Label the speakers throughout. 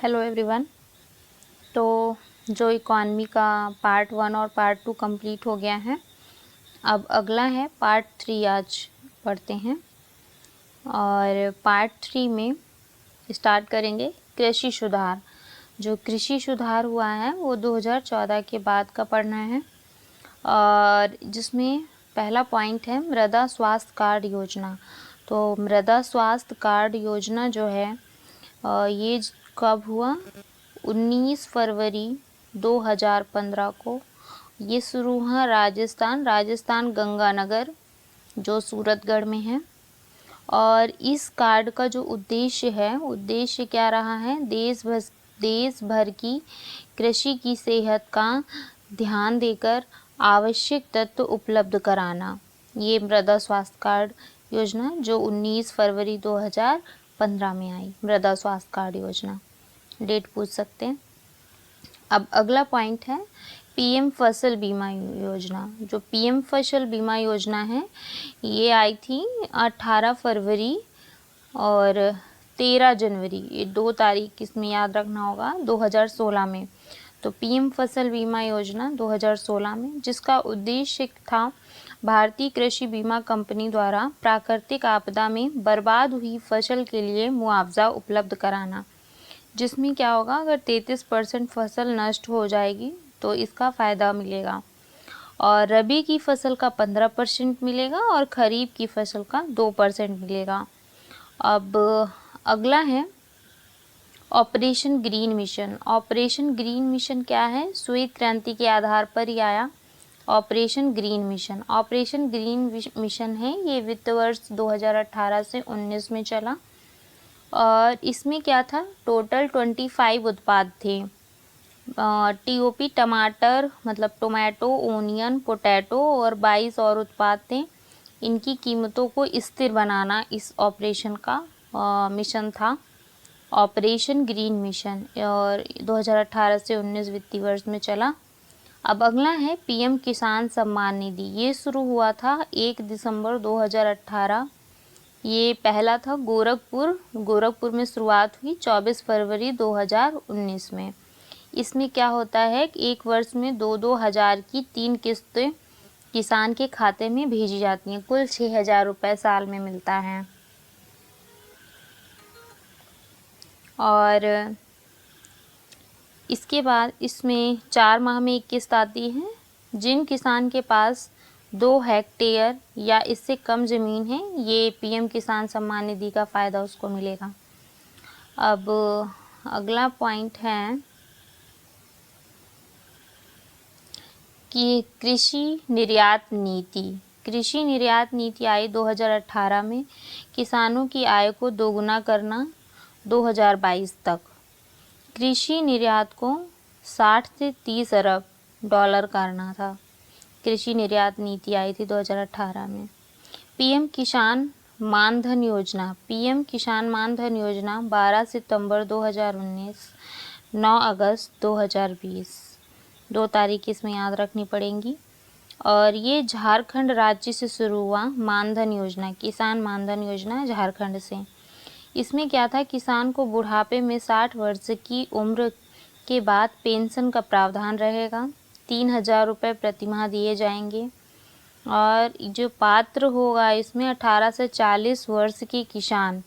Speaker 1: Hello everyone. तो जो economy का पार्ट 1 और पार्ट 2 कंप्लीट हो गया है, अब अगला है पार्ट 3। आज पढ़ते हैं और पार्ट 3 में स्टार्ट करेंगे कृषि सुधार। जो कृषि सुधार हुआ है वो 2014 के बाद का पढ़ना है और जिसमें पहला पॉइंट है मृदा स्वास्थ्य कार्ड योजना। तो मृदा स्वास्थ्य कार्ड योजना जो है ये कब हुआ? 19 फरवरी 2015 को ये शुरू हुआ राजस्थान गंगानगर जो सूरतगढ़ में है। और इस कार्ड का जो उद्देश्य क्या रहा है? देश भर की कृषि की सेहत का ध्यान देकर आवश्यक तत्व उपलब्ध कराना। ये मृदा स्वास्थ्य कार्ड योजना जो 19 फरवरी 2015 में आई, मृदा स्वास्थ्य कार्ड योजना। डेट पूछ सकते हैं। अब अगला पॉइंट है पीएम फसल बीमा योजना। जो पीएम फसल बीमा योजना है ये आई थी 18 फरवरी और 13 जनवरी, ये 2 तारीख इसमें याद रखना होगा, 2016 में। तो पीएम फसल बीमा योजना 2016 में, जिसका उद्देश्य था भारतीय कृषि बीमा कंपनी द्वारा प्राकृतिक आपदा में बर्बाद हुई फसल के लिए मुआवजा उपलब्ध कराना। जिसमें क्या होगा, अगर 33% फसल नष्ट हो जाएगी तो इसका फ़ायदा मिलेगा और रबी की फसल का 15% मिलेगा और खरीफ की फसल का 2% मिलेगा। अब अगला है operation green mission. Operation green mission क्या है? श्वेत क्रांति के आधार पर ही आया operation green mission. Operation green mission है ये वित्त वर्ष 2018 से 19 में चला और इसमें क्या था, टोटल 25 उत्पाद थे। टीओपी टमाटर मतलब टोमेटो, ओनियन, पोटैटो और 22 और उत्पाद थे। इनकी कीमतों को स्थिर बनाना इस ऑपरेशन का मिशन था, ऑपरेशन ग्रीन मिशन, और 2018 से 19 वित्तीय वर्ष में चला। अब अगला है पीएम किसान सम्मान निधि। ये शुरू हुआ था 1 दिसंबर 2018। ये पहला था गोरखपुर में शुरुआत हुई 24 फरवरी 2019 में। इसमें क्या होता है कि एक वर्ष में 2-2 हज़ार की 3 किस्तें किसान के खाते में भेजी जाती हैं। कुल 6,000 रुपये साल में मिलता है। और इसके बाद इसमें 4 माह में एक किस्त आती है। जिन किसान के पास 2 हेक्टेयर या इससे कम ज़मीन है, ये पीएम किसान सम्मान निधि का फ़ायदा उसको मिलेगा। अब अगला पॉइंट है कि कृषि निर्यात नीति। कृषि निर्यात नीति आई 2018 में। किसानों की आय को दोगुना करना 2022 तक। कृषि निर्यात को 60 से 30 अरब डॉलर करना था। कृषि निर्यात नीति आई थी 2018 में। पीएम किसान मानधन योजना। पीएम किसान मानधन योजना 12 सितंबर 2019, 9 अगस्त 2020, 2 तारीख इसमें याद रखनी पड़ेंगी। और ये झारखंड राज्य से शुरू हुआ मानधन योजना, किसान मानधन योजना झारखंड से। इसमें क्या था, किसान को बुढ़ापे में 60 वर्ष की उम्र के बाद पेंशन का प्रावधान रहेगा। 3,000 रुपये प्रतिमाह दिए जाएंगे और जो पात्र होगा इसमें 18 से 40 वर्ष के किसान,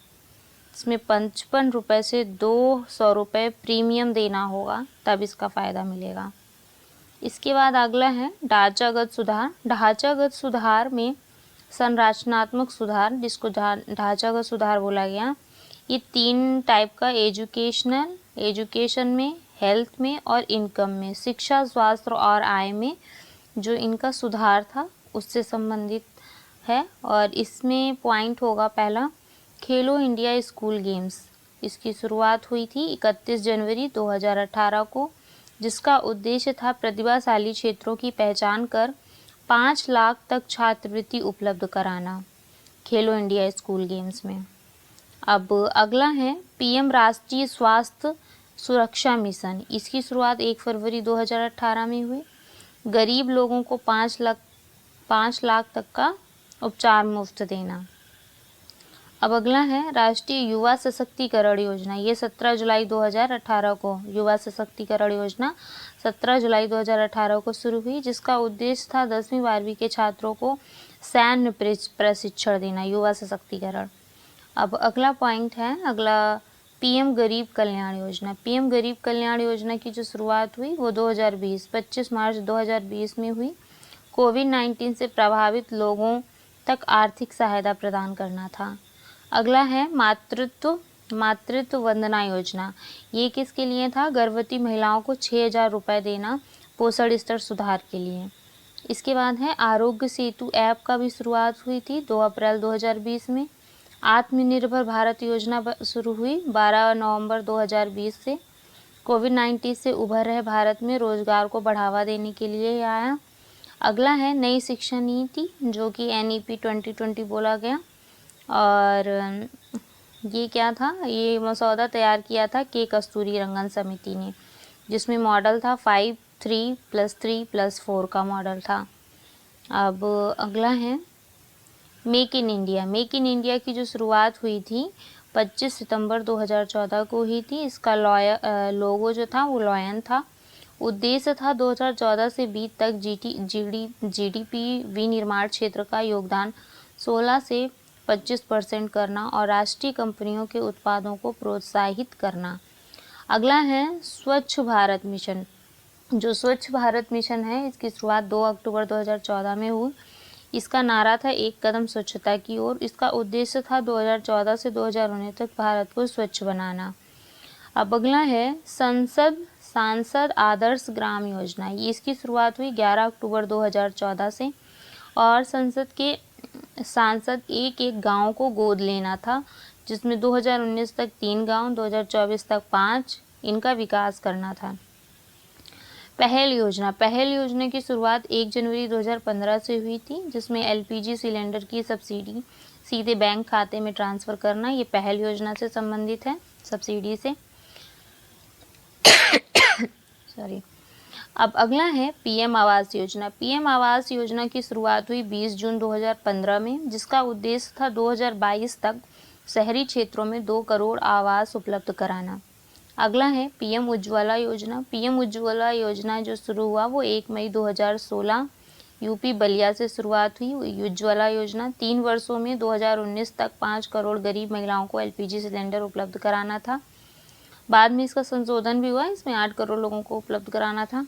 Speaker 1: इसमें 55 रुपये से 200 रुपये प्रीमियम देना होगा, तब इसका फ़ायदा मिलेगा। इसके बाद अगला है ढांचागत सुधार। ढांचागत सुधार में संरचनात्मक सुधार, जिसको ढांचागत सुधार बोला गया, ये 3 टाइप का एजुकेशन में, हेल्थ में और इनकम में, शिक्षा, स्वास्थ्य और आय में जो इनका सुधार था उससे संबंधित है। और इसमें पॉइंट होगा पहला, खेलो इंडिया स्कूल गेम्स। इसकी शुरुआत हुई थी 31 जनवरी 2018 को, जिसका उद्देश्य था प्रतिभाशाली क्षेत्रों की पहचान कर 5 लाख तक छात्रवृत्ति उपलब्ध कराना खेलो इंडिया स्कूल गेम्स में। अब अगला है पीएम राष्ट्रीय स्वास्थ्य सुरक्षा मिशन। इसकी शुरुआत 1 फरवरी 2018 में हुई। गरीब लोगों को 5 लाख तक का उपचार मुफ्त देना। अब अगला है राष्ट्रीय युवा सशक्तिकरण योजना। ये 17 जुलाई 2018 को युवा सशक्तिकरण योजना 17 जुलाई 2018 को शुरू हुई, जिसका उद्देश्य था 10वीं 12वीं के छात्रों को सैन्य प्रशिक्षण देना, युवा सशक्तिकरण। अब अगला पॉइंट है, अगला पीएम गरीब कल्याण योजना। पीएम गरीब कल्याण योजना की जो शुरुआत हुई वो 25 मार्च 2020 में हुई। कोविड-19 से प्रभावित लोगों तक आर्थिक सहायता प्रदान करना था। अगला है मातृत्व वंदना योजना। ये किसके लिए था? गर्भवती महिलाओं को 6,000 रुपये देना पोषण स्तर सुधार के लिए। इसके बाद है आरोग्य सेतु ऐप का भी शुरुआत हुई थी 2 अप्रैल 2020 में। आत्मनिर्भर भारत योजना शुरू हुई 12 नवंबर 2020 से। कोविड-19 से उभर रहे भारत में रोजगार को बढ़ावा देने के लिए आया। अगला है नई शिक्षा नीति, जो कि NEP 2020 बोला गया। और ये क्या था? ये मसौदा तैयार किया था के कस्तूरी रंगन समिति ने, जिसमें मॉडल था 5, 3 + 3 + 4 का मॉडल था। अब अगला है make in India. Make in India की जो शुरुआत हुई थी 25 सितंबर 2014 को हुई थी। इसका लोगो जो था वो लॉयन था। उद्देश्य था 2014 से 20 तक GDP विनिर्माण क्षेत्र का योगदान 16 से 25% करना और राष्ट्रीय कंपनियों के उत्पादों को प्रोत्साहित करना। अगला है स्वच्छ भारत मिशन। जो स्वच्छ भारत मिशन है, इसकी शुरुआत 2 अक्टूबर 2014 में हुई। इसका नारा था एक कदम स्वच्छता की ओर। इसका उद्देश्य था 2014 से 2019 तक भारत को स्वच्छ बनाना। अब अगला है सांसद आदर्श ग्राम योजना। ये इसकी शुरुआत हुई 11 अक्टूबर 2014 से और सांसद एक गांव को गोद लेना था, जिसमें 2019 तक 3 गांव, 2024 तक 5 इनका विकास करना था। पहल योजना की शुरुआत 1 जनवरी 2015 से हुई थी, जिसमें LPG सिलेंडर की सब्सिडी सीधे बैंक खाते में ट्रांसफ़र करना, ये पहल योजना से संबंधित है, सब्सिडी से। सॉरी। अब अगला है PM आवास योजना। PM आवास योजना की शुरुआत हुई 20 जून 2015 में, जिसका उद्देश्य था 2022 तक शहरी क्षेत्रों में 2 करोड़ आवास उपलब्ध कराना। अगला है PM उज्ज्वला योजना। PM उज्ज्वला योजना जो शुरू हुआ वो 1 मई 2016 यूपी बलिया से शुरुआत हुई। उज्ज्वला योजना 3 वर्षों में 2019 तक 5 करोड़ गरीब महिलाओं को LPG सिलेंडर उपलब्ध कराना था। बाद में इसका संशोधन भी हुआ, इसमें 8 करोड़ लोगों को उपलब्ध कराना था।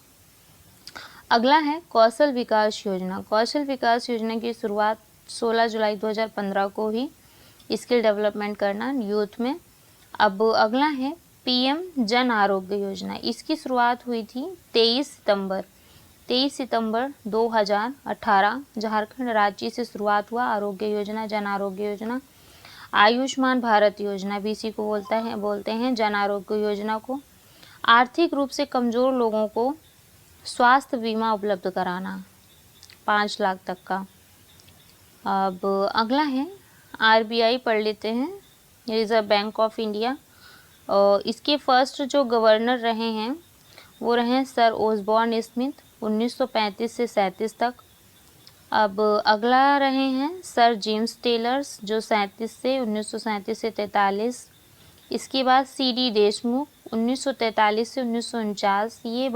Speaker 1: अगला है कौशल विकास योजना। कौशल विकास योजना की शुरुआत 16 जुलाई 2015 को ही, स्किल डेवलपमेंट करना यूथ में। अब अगला है PM जन आरोग्य योजना। इसकी शुरुआत हुई थी 23 सितंबर 2018 झारखंड राज्य से शुरुआत हुआ आरोग्य योजना, जन आरोग्य योजना। आयुष्मान भारत योजना भी इसी को बोलते हैं जन आरोग्य योजना को। आर्थिक रूप से कमज़ोर लोगों को स्वास्थ्य बीमा उपलब्ध कराना 5 लाख तक का। अब अगला है RBI पढ़ लेते हैं, रिजर्व बैंक ऑफ इंडिया। इसके फर्स्ट जो गवर्नर रहे हैं वो रहे सर ओसबॉर्न स्मिथ 1935 से 37 तक। अब अगला रहे हैं सर जेम्स टेलर्स जो 1937 से 43। इसके बाद CD देशमुख 1943 से 1949, ये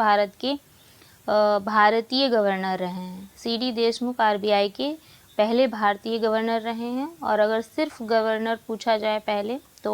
Speaker 1: भारतीय गवर्नर रहे हैं। CD देशमुख RBI के पहले भारतीय गवर्नर रहे हैं। और अगर सिर्फ गवर्नर पूछा जाए पहले